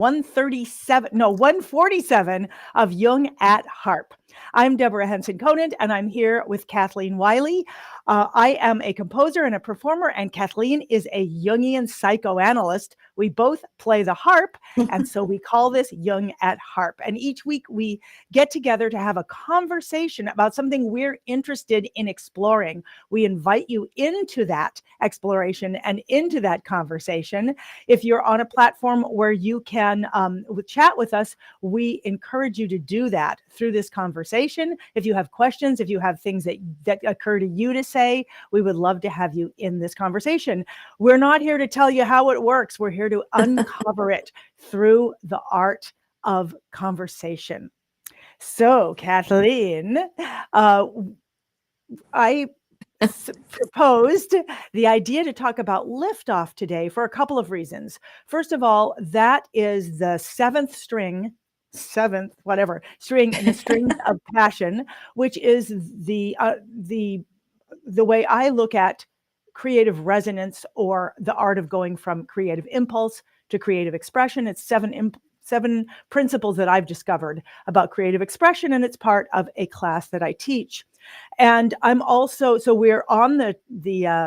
147 of Jung at Harp. I'm Deborah Henson-Conant, and I'm here with Kathleen Wiley. I am a composer and a performer, and Kathleen is a Jungian psychoanalyst. We both play the harp, and so we call this Jung at Harp. And each week we get together to have a conversation about something we're interested in exploring. We invite you into that exploration and into that conversation. If you're on a platform where you can chat with us, we encourage you to do that through this conversation. If you have questions, if you have things that occur to you to say, we would love to have you in this conversation. We're not here to tell you how it works. We're here to uncover it through the art of conversation. So, Kathleen, I proposed the idea to talk about liftoff today for a couple of reasons. First of all, that is the seventh string in the strings of passion, which is the way I look at creative resonance, or the art of going from creative impulse to creative expression. It's seven principles that I've discovered about creative expression, and it's part of a class that I teach. And I'm also, so we're on the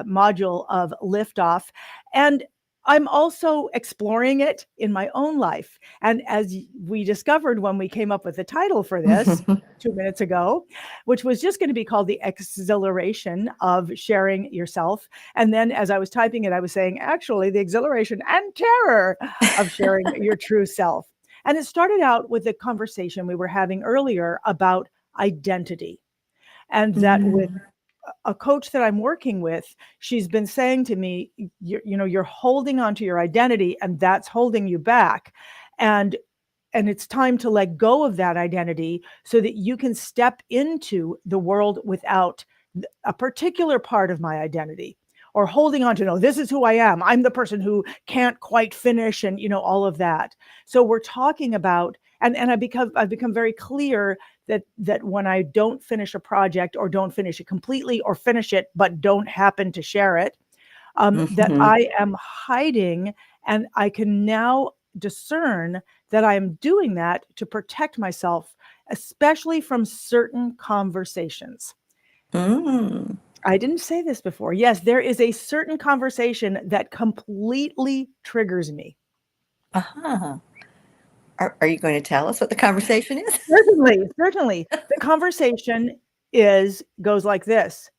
module of liftoff, and I'm also exploring it in my own life. And as we discovered when we came up with the title for this 2 minutes ago, which was just going to be called the exhilaration of sharing yourself. And then as I was typing it, I was saying, actually, the exhilaration and terror of sharing your true self. And it started out with a conversation we were having earlier about identity. And that with a coach that I'm working with, she's been saying to me, you're holding on to your identity, and that's holding you back. And it's time to let go of that identity so that you can step into the world without a particular part of my identity, or holding on to, no, this is who I am. I'm the person who can't quite finish, and all of that. So we're talking about, and I've become very clear that when I don't finish a project, or don't finish it completely, or finish it but don't happen to share it, that I am hiding, and I can now discern that I am doing that to protect myself, especially from certain conversations. I didn't say this before. Yes, there is a certain conversation that completely triggers me. Are you going to tell us what the conversation is? Certainly. The conversation goes like this.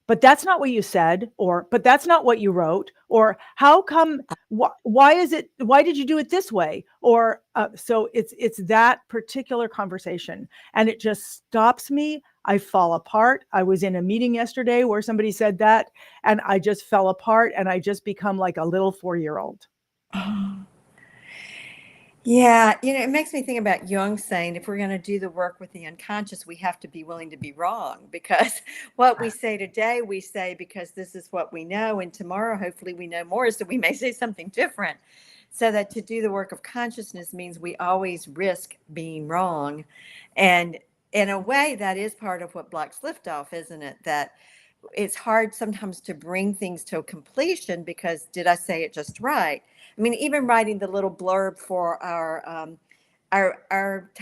But that's not what you said, or, but that's not what you wrote, or how come, why did you do it this way? Or, so it's that particular conversation, and it just stops me. I fall apart. I was in a meeting yesterday where somebody said that, and I just fell apart, and I just become like a little 4-year-old. Yeah, it makes me think about Jung saying, if we're going to do the work with the unconscious, we have to be willing to be wrong, because what we say today, we say because this is what we know, and tomorrow, hopefully, we know more, so we may say something different. So that to do the work of consciousness means we always risk being wrong. And in a way, that is part of what blocks liftoff, isn't it? That it's hard sometimes to bring things to a completion because, did I say it just right? I mean, even writing the little blurb for our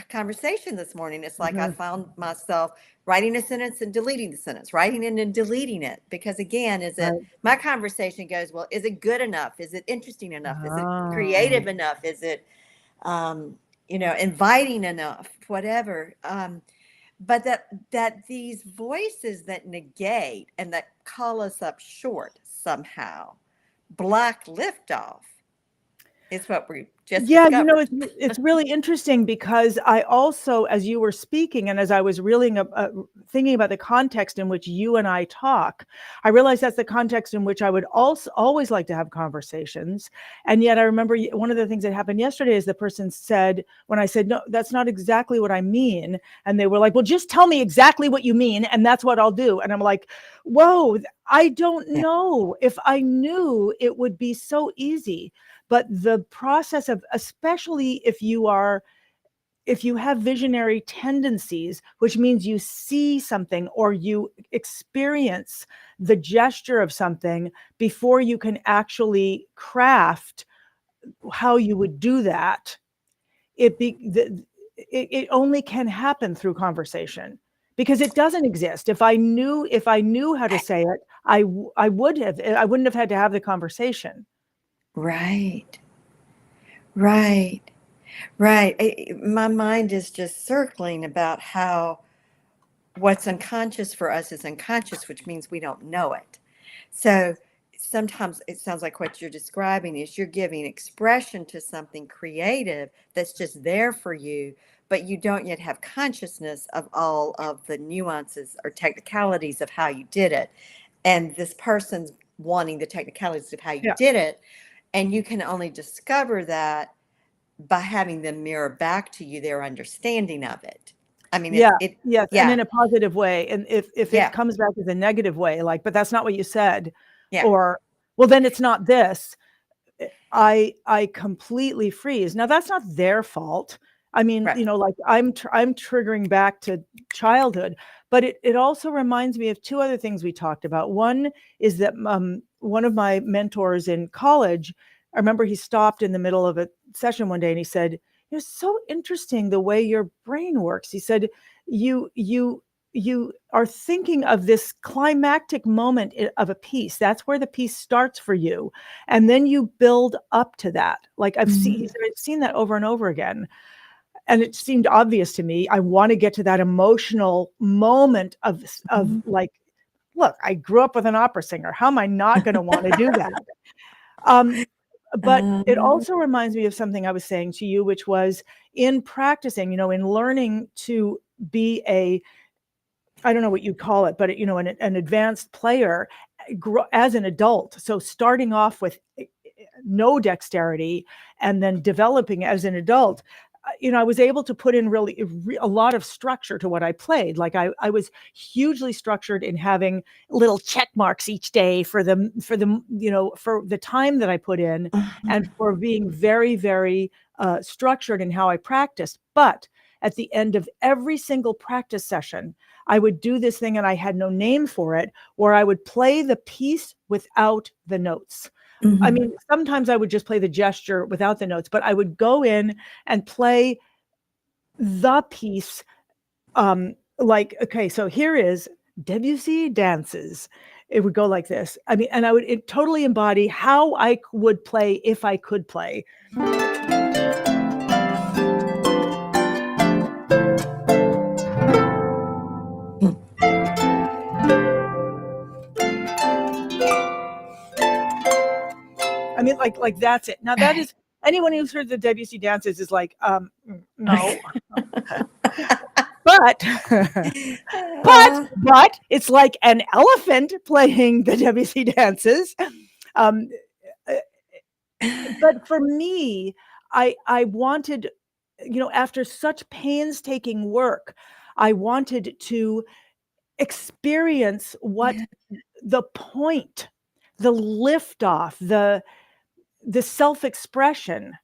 conversation this morning, it's like I found myself writing a sentence and deleting the sentence, writing it and deleting it, because again, my conversation goes, well, is it good enough? Is it interesting enough? Is it creative enough? Is it inviting enough? Whatever. But that these voices that negate and that call us up short somehow block liftoff. It's what we just discovered. It's really interesting, because I also, as you were speaking, and as I was really thinking about the context in which you and I talk, I realized that's the context in which I would also always like to have conversations. And yet I remember one of the things that happened yesterday is the person said, when I said, no, that's not exactly what I mean. And they were like, well, just tell me exactly what you mean, and that's what I'll do. And I'm like, whoa, I don't know. If I knew, it would be so easy. But the process of, especially if you have visionary tendencies, which means you see something or you experience the gesture of something before you can actually craft how you would do that, it only can happen through conversation, because it doesn't exist. If I knew how to say it, I wouldn't have had to have the conversation. Right. Right. Right. My mind is just circling about how what's unconscious for us is unconscious, which means we don't know it. So sometimes it sounds like what you're describing is you're giving expression to something creative that's just there for you, but you don't yet have consciousness of all of the nuances or technicalities of how you did it. And this person's wanting the technicalities of how you Yeah. did it. And you can only discover that by having them mirror back to you their understanding of it. I mean, Yeah. it Yes. And yeah, in a positive way. And if it yeah, comes back as a negative way, like, but that's not what you said, yeah, or, well, then it's not this, I completely freeze. Now that's not their fault. I mean, right. like I'm triggering back to childhood, but it also reminds me of two other things we talked about. One is that one of my mentors in college, I remember he stopped in the middle of a session one day and he said, "It's so interesting the way your brain works." He said, "You are thinking of this climactic moment of a piece. That's where the piece starts for you. And then you build up to that." Like I've Mhm. seen that over and over again. And it seemed obvious to me. I want to get to that emotional moment of Mhm. like, look, I grew up with an opera singer. How am I not going to want to do that? Um, but it Uh, also reminds me of something I was saying to you, which was in practicing, in learning to be I don't know what you'd call it, but an advanced player as an adult. So starting off with no dexterity and then developing as an adult, I was able to put in really a lot of structure to what I played. Like I was hugely structured in having little check marks each day for the time that I put in, and for being very, very structured in how I practiced. But at the end of every single practice session, I would do this thing, and I had no name for it, where I would play the piece without the notes. I mhm. mean, sometimes I would just play the gesture without the notes, but I would go in and play the piece. Like, okay, so here is Debussy Dances. It would go like this. I mean, and I would totally embody how I would play if I could play. I mean, like that's it. Now that is, anyone who's heard the Debussy Dances is like, no, but Uh, but it's like an elephant playing the Debussy Dances. Um, but for me, I wanted, after such painstaking work, I wanted to experience what yeah. the point, the liftoff, the self-expression.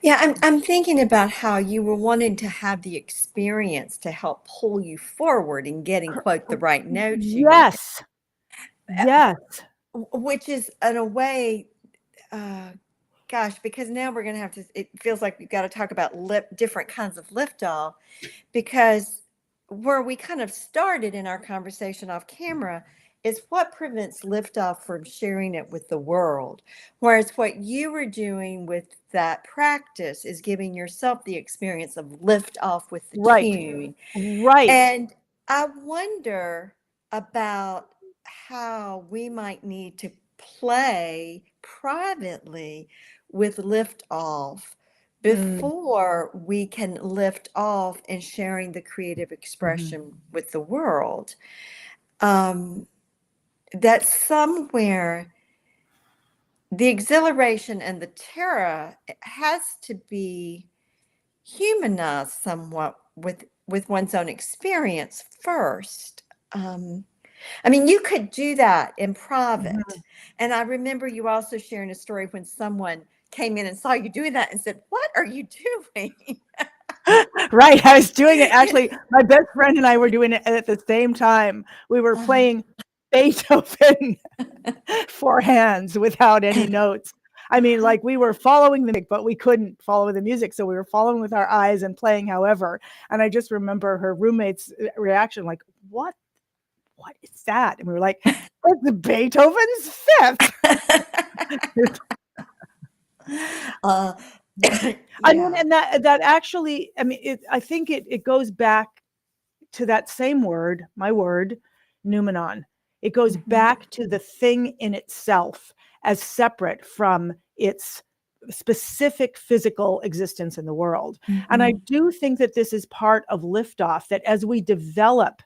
Yeah, I'm thinking about how you were wanting to have the experience to help pull you forward in getting, quote, the right notes you need, Yes, yes. which is in a way, uh, gosh, because now we're going to have to, it feels like we've got to talk about different kinds of liftoff, because where we kind of started in our conversation off camera is what prevents liftoff from sharing it with the world. Whereas what you were doing with that practice is giving yourself the experience of liftoff with the Right, tune. right. And I wonder about how we might need to play privately with lift off Mm, before we can lift off and sharing the creative mhm, expression with the world. Um, that somewhere the exhilaration and the terror has to be humanized somewhat with one's own experience first. I mean, you could do that in private. mhm. And I remember you also sharing a story when someone came in and saw you doing that and said, "What are you doing?" Right, I was doing it, You actually, my best friend and I were doing it at the same time. We were know? playing Beethoven for hands without any notes. I mean, like we were following the music, but we couldn't follow the music. So we were following with our eyes and playing however. And I just remember her roommate's reaction, like, what is that? And we were like, it's Beethoven's Fifth. I mean, Yeah. and that actually, I mean, I think it goes back to that same word, my word, noumenon. It goes Mhm. back to the thing in itself as separate from its specific physical existence in the world. And I Mhm. do think that this is part of liftoff, that as we develop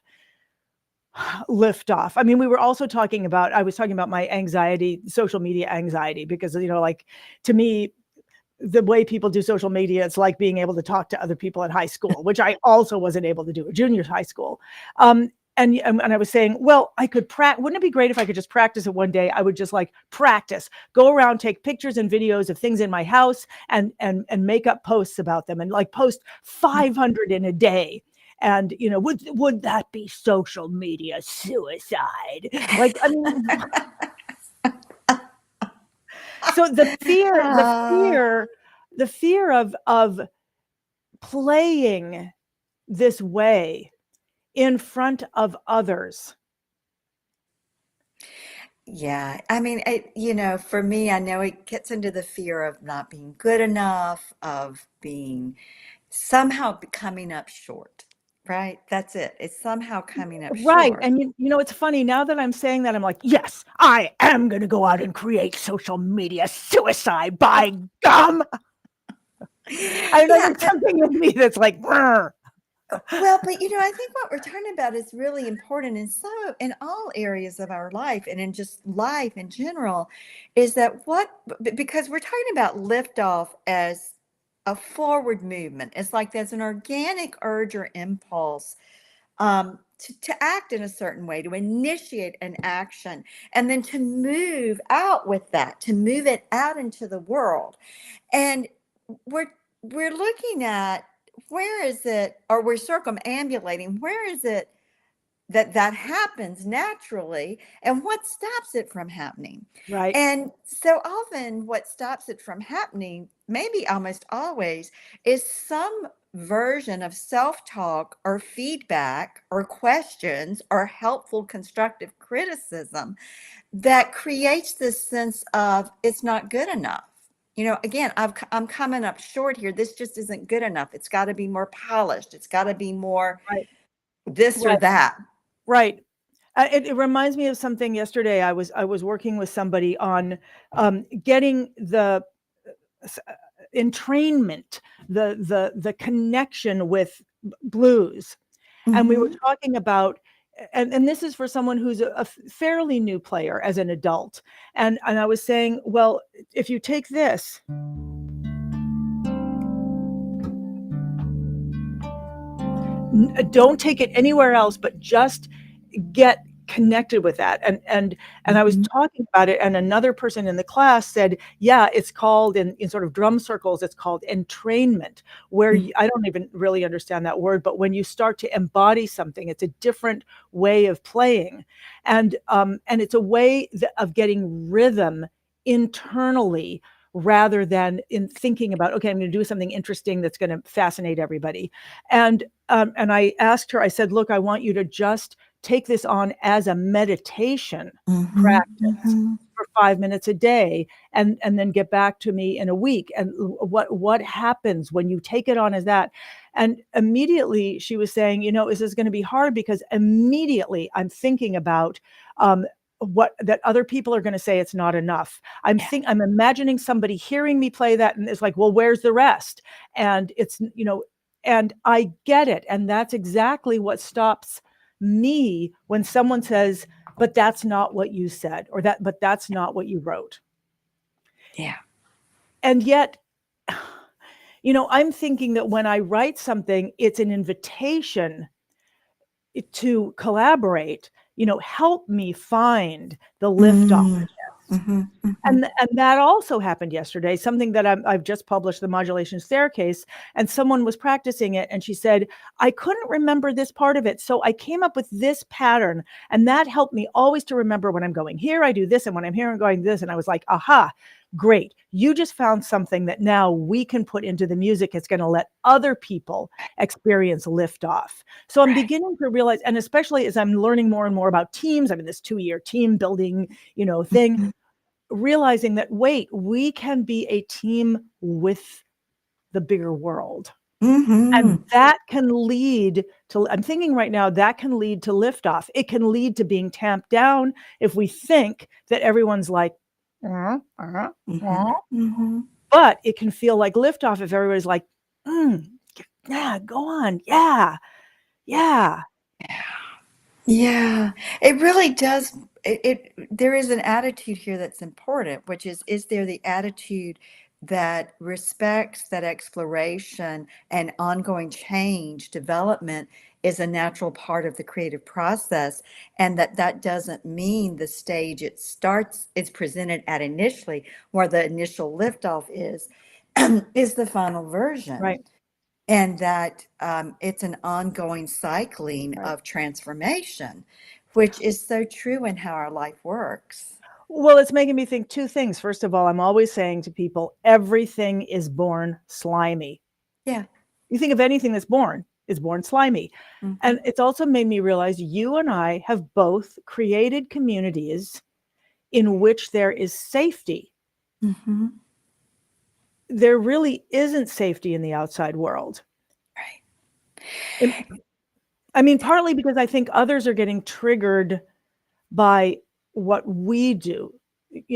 liftoff, I mean, we were also talking about, I was talking about my anxiety, social media anxiety, because, you know, like to me, the way people do social media, it's like being able to talk to other people at high school, which I also wasn't able to do at junior high school. And I was saying, well, I could wouldn't it be great if I could just practice it one day? I would just like practice, go around, take pictures and videos of things in my house and make up posts about them and like post 500 in a day. And, you know, would that be social media suicide? Like, I mean, so Ah, the fear of playing this way in front of others. yeah. I mean, for me, I know it gets into the fear of not being good enough, of being somehow coming up short, right? That's it. It's somehow coming up Right. short. And you know, it's funny now that I'm saying that, I'm like, yes, I am going to go out and create social media suicide by gum. I know Yeah. there's something in me that's like, "Brr." Well, but I think what we're talking about is really important in all areas of our life and in just life in general, is that because we're talking about liftoff as a forward movement. It's like there's an organic urge or impulse to act in a certain way, to initiate an action, and then to move out with that, to move it out into the world. And we're looking at where is it, or we're circumambulating, where is it that happens naturally and what stops it from happening. Right. And so often what stops it from happening, maybe almost always, is some version of self-talk or feedback or questions or helpful constructive criticism that creates this sense of it's not good enough. Again, I'm coming up short here. This just isn't good enough. It's got to be more polished. It's got to be more Right. this or Right. that. Right. It reminds me of something yesterday. I was working with somebody on getting the entrainment, the connection with blues. And we were Mhm. talking about, and this is for someone who's a fairly new player as an adult. And I was saying, well, if you take this, don't take it anywhere else, but just get connected with that. And I was Mhm. talking about it, and another person in the class said, yeah, it's called in sort of drum circles, it's called entrainment, where Mhm. I don't even really understand that word, but when you start to embody something, it's a different way of playing. And it's a way of getting rhythm internally rather than in thinking about, okay, I'm going to do something interesting that's going to fascinate everybody. And I asked her, I said, look, I want you to just take this on as a meditation Mhm. practice Mhm. for 5 minutes a day, and then get back to me in a week. And what happens when you take it on as that? And immediately she was saying, you know, this is going to be hard because immediately I'm thinking about what that other people are going to say it's not enough. Yeah. I'm imagining somebody hearing me play that and it's like, well, where's the rest? And it's, you know, and I get it. And that's exactly what stops me when someone says, but that's not what you said, or but that's not what you wrote. Yeah. And yet, you know, I'm thinking that when I write something, it's an invitation to collaborate, you know, help me find the liftoff. Mm. Mhm. Mhm. And that also happened yesterday, something that I've just published, the modulation staircase, and someone was practicing it, and she said, I couldn't remember this part of it, so I came up with this pattern, and that helped me always to remember when I'm going here, I do this, and when I'm here, I'm going this, and I was like, aha, Great. You just found something that now we can put into the music. It's going to let other people experience liftoff. So I'm Right. beginning to realize, and especially as I'm learning more and more about teams, I'm in this 2-year team building, thing, Mhm. realizing that, wait, we can be a team with the bigger world. And Mhm. that can lead to, I'm thinking right now, that can lead to liftoff. It can lead to being tamped down if we think that everyone's like, Mhm. Mhm. but it can feel like liftoff if everybody's like, mm, yeah, go on. Yeah, yeah. Yeah, it really does. There is an attitude here that's important, which is there the attitude that respects that exploration and ongoing change, development is a natural part of the creative process, and that doesn't mean the stage it's presented at initially, where the initial liftoff is the final version, Right, and that it's an ongoing cycling right. of transformation, which is so true in how our life works. Well, it's making me think two things. First of all, I'm always saying to people, everything is born slimy. Yeah. You think of anything that's born is born slimy. Hmm. And it's also made me realize you and I have both created communities in which there is safety. Hmm. There really isn't safety in the outside world. Right. I mean, partly because I think others are getting triggered by what we do.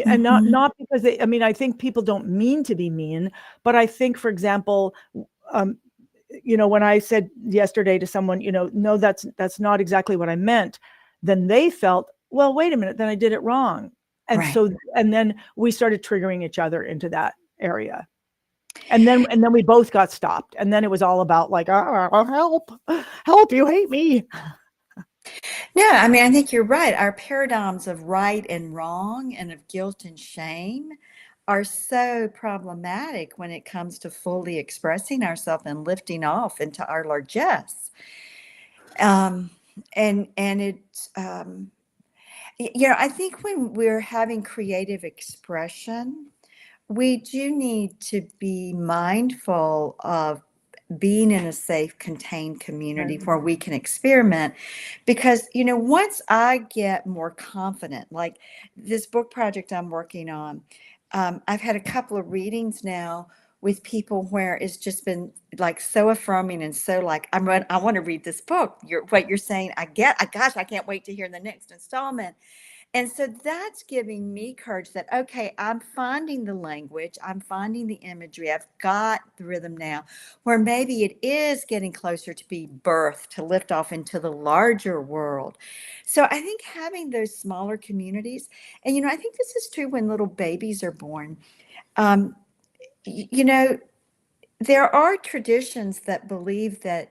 And not Hmm. not because they, I mean, I think people don't mean to be mean, but I think, for example, um, when I said yesterday to someone, no, that's not exactly what I meant, then they felt, well, wait a minute, then I did it wrong. And Right. so, and then we started triggering each other into that area. And then we both got stopped. And then it was all about like, oh, help, you hate me. No, I mean, I think you're right. Our paradigms of right and wrong and of guilt and shame are so problematic when it comes to fully expressing ourselves and lifting off into our largesse. Um, and it I think when we're having creative expression, we do need to be mindful of being in a safe, contained community Right. where we can experiment. Because, once I get more confident, like this book project I'm working on, I've had a couple of readings now with people where it's just been like so affirming and so like I want to read this book. What you're saying, gosh, I can't wait to hear the next installment. And so that's giving me courage that, okay, I'm finding the language, I'm finding the imagery, I've got the rhythm now, where maybe it is getting closer to be birthed, to lift off into the larger world. So I think having those smaller communities, and, I think this is true when little babies are born. Um, y- you know, there are traditions that believe that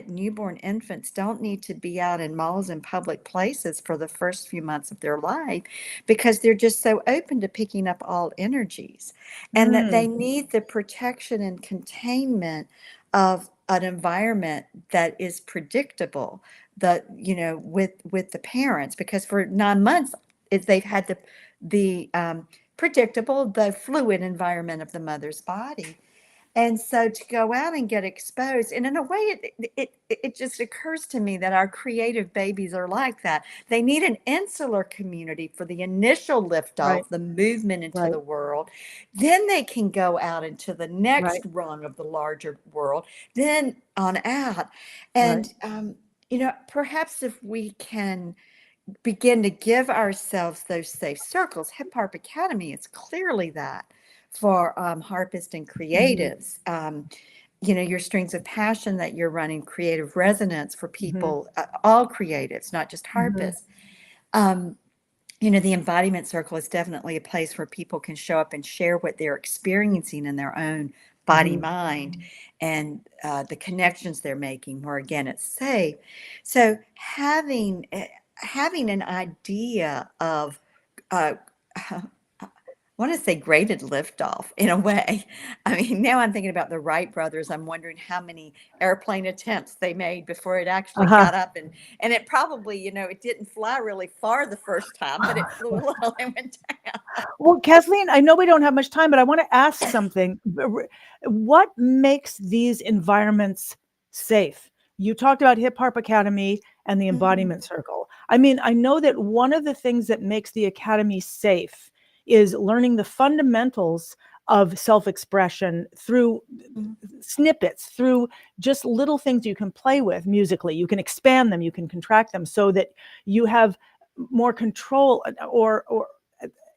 newborn infants don't need to be out in malls and public places for the first few months of their life because they're just so open to picking up all energies, and that they Mm, need the protection and containment of an environment that is predictable, with the parents, because for 9 months they've had the predictable, the fluid environment of the mother's body. And so to go out and get exposed, and in a way, it just occurs to me that our creative babies are like that. They need an insular community for the initial right, liftoff, the movement into right, the world. Then they can go out into the next right, rung of the larger world, then on out. right, And, perhaps if we can begin to give ourselves those safe circles. Hip Harp Academy is clearly that for harpists and mhm, creatives. Your strings of passion that you're running, creative resonance for mhm, people, all creatives, not just mhm, harpists. Um, the embodiment circle is definitely a place where people can show up and share what they're experiencing in their own body, mhm. mind, and the connections they're making, where again it's safe. So having an idea of uh, want to say graded liftoff in a way. I mean, now I'm thinking about the Wright brothers. I'm wondering how many airplane attempts they made before it actually Uh-huh. got up, and it probably, it didn't fly really far the first time, but it flew a little and went down. Well, Kathleen, I know we don't have much time, but I want to ask something. What makes these environments safe? You talked about Hip Hop Academy and the Mhm, embodiment circle. I mean, I know that one of the things that makes the academy safe is learning the fundamentals of self-expression through mhm, snippets, through just little things you can play with musically. You can expand them, you can contract them so that you have more control or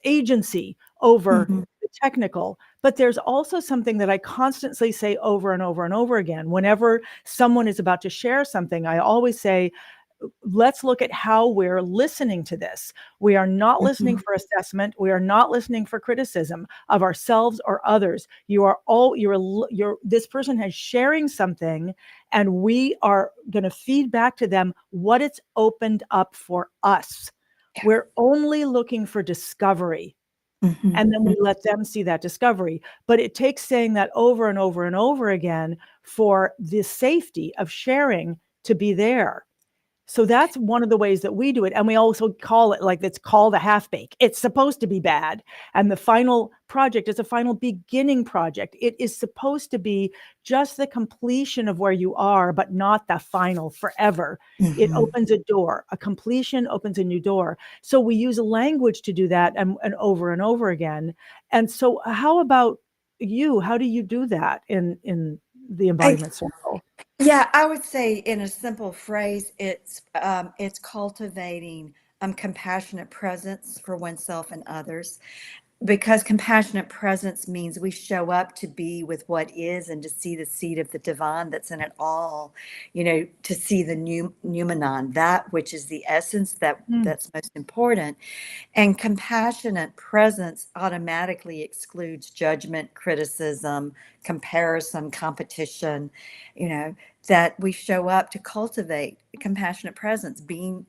agency over mhm, the technical. But there's also something that I constantly say over and over and over again. Whenever someone is about to share something, I always say, let's look at how we're listening to this. We are not listening mhm, for assessment. We are not listening for criticism of ourselves or others. This person is sharing something, and we are going to feed back to them what it's opened up for us. yeah, We're only looking for discovery, mhm, and then mhm. we let them see that discovery. But it takes saying that over and over and over again for the safety of sharing to be there. So that's one of the ways that we do it. And we also call it, like, it's called a half bake. It's supposed to be bad. And the final project is a final beginning project. It is supposed to be just the completion of where you are, but not the final forever. It Mhm. opens a door. A completion opens a new door. So we use language to do that, and over and over again. And so how about you? How do you do that in the I, embodiment circle? yeah, I would say in a simple phrase, it's cultivating compassionate presence for oneself and others. Because compassionate presence means we show up to be with what is and to see the seed of the divine that's in it all, to see the new numenon, that which is the essence Mm, that's most important. And compassionate presence automatically excludes judgment, criticism, comparison, competition, you know, that we show up to cultivate compassionate presence, being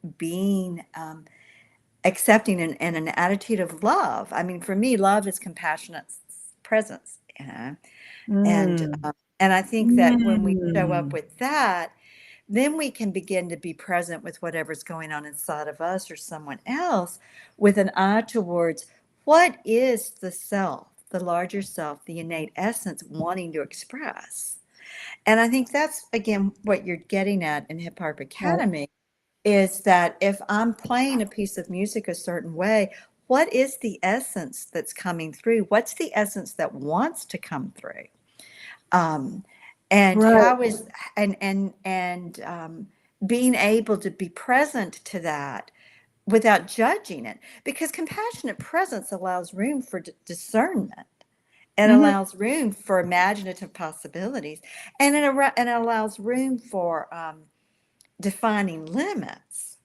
accepting and an attitude of love. I mean, for me, love is compassionate presence, and mm, and I think that when we show up mm. with that, then we can begin to be present with whatever's going on inside of us or someone else with an eye towards what is the self, the larger self, the innate essence wanting to express. And I think that's, again, what you're getting at in Hip Hop Right. Academy is that if I'm playing a piece of music a certain way, what is the essence that's coming through? What's the essence that wants to come through? Um, and Right. how is and being able to be present to that without judging it, because compassionate presence allows room for discernment. It Mhm. allows room for imaginative possibilities, and and it allows room for defining limits.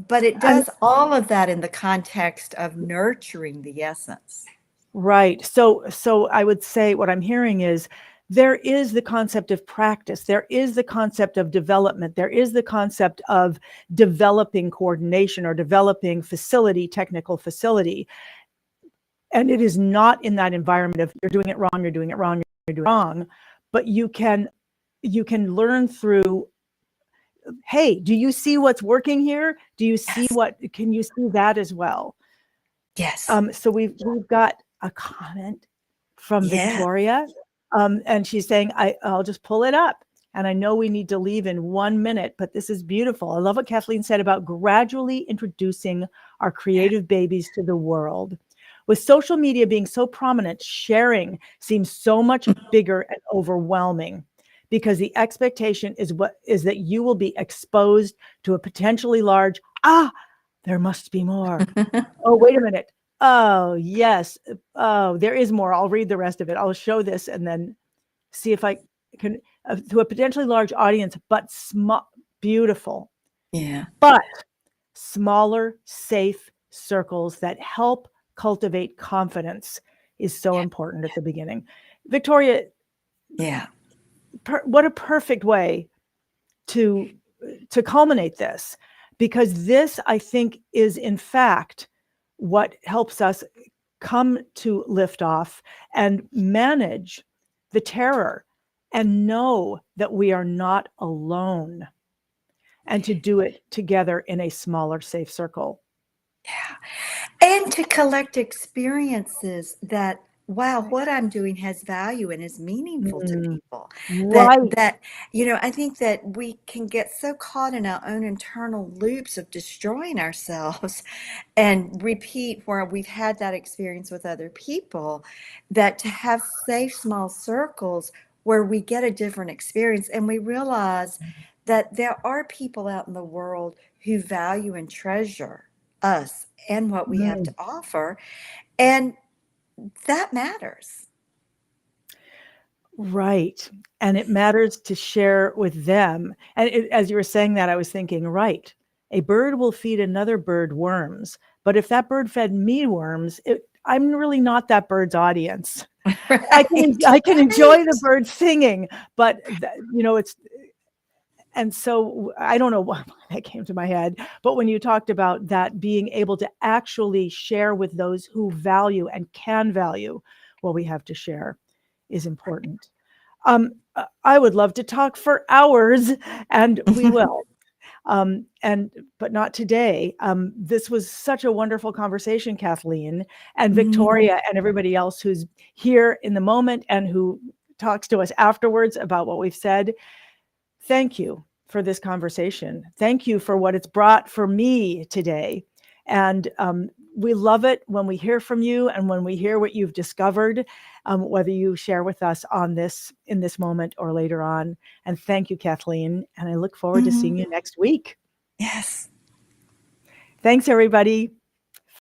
But it And does all of that in the context of nurturing the essence. right. So I would say what I'm hearing is there is the concept of practice. There is the concept of development. There is the concept of developing coordination or developing facility, technical facility. And it is not in that environment of you're doing it wrong, you're doing it wrong, you're doing it wrong. But you can learn through, hey, do you see what's working here? Do you see Yes. what, can you see that as well? Yes. So we've got a comment from Yeah. Victoria, and she's saying, I'll just pull it up. And I know we need to leave in 1 minute, but this is beautiful. I love what Kathleen said about gradually introducing our Yeah. creative babies to the world. With social media being so prominent, sharing seems so much bigger and overwhelming because the expectation is that you will be exposed to a potentially large, there must be more. Oh, wait a minute. Oh, yes. Oh, there is more. I'll read the rest of it. I'll show this and then see if I can, to a potentially large audience, but small, beautiful, Yeah. but smaller, safe circles that help cultivate confidence is so Yeah. important at the beginning. Victoria, Yeah. what a perfect way to culminate this, because this, I think, is in fact what helps us come to liftoff and manage the terror and know that we are not alone, and to do it together in a smaller, safe circle. Yeah. And to collect experiences that, wow, what I'm doing has value and is meaningful to Mm, people. That right. that I think that we can get so caught in our own internal loops of destroying ourselves and repeat where we've had that experience with other people, that to have safe small circles where we get a different experience and we realize that there are people out in the world who value and treasure us and what we have to Mm, offer, and that matters. right. And it matters to share with them. And as you were saying that, I was thinking, right, a bird will feed another bird worms. But if that bird fed me worms, I'm really not that bird's audience. Right, I can enjoy the right. bird singing, but it's, and so I don't know why that came to my head, but when you talked about that, being able to actually share with those who value and can value what we have to share is important. I would love to talk for hours, and we will. And but not today. This was such a wonderful conversation, Kathleen and Mhm. Victoria, and everybody else who's here in the moment and who talks to us afterwards about what we've said. Thank you for this conversation. Thank you for what it's brought for me today. And we love it when we hear from you and when we hear what you've discovered, whether you share with us on this in this moment or later on. And thank you, Kathleen. And I look forward to seeing Mhm. you next week. Yes. Thanks, everybody.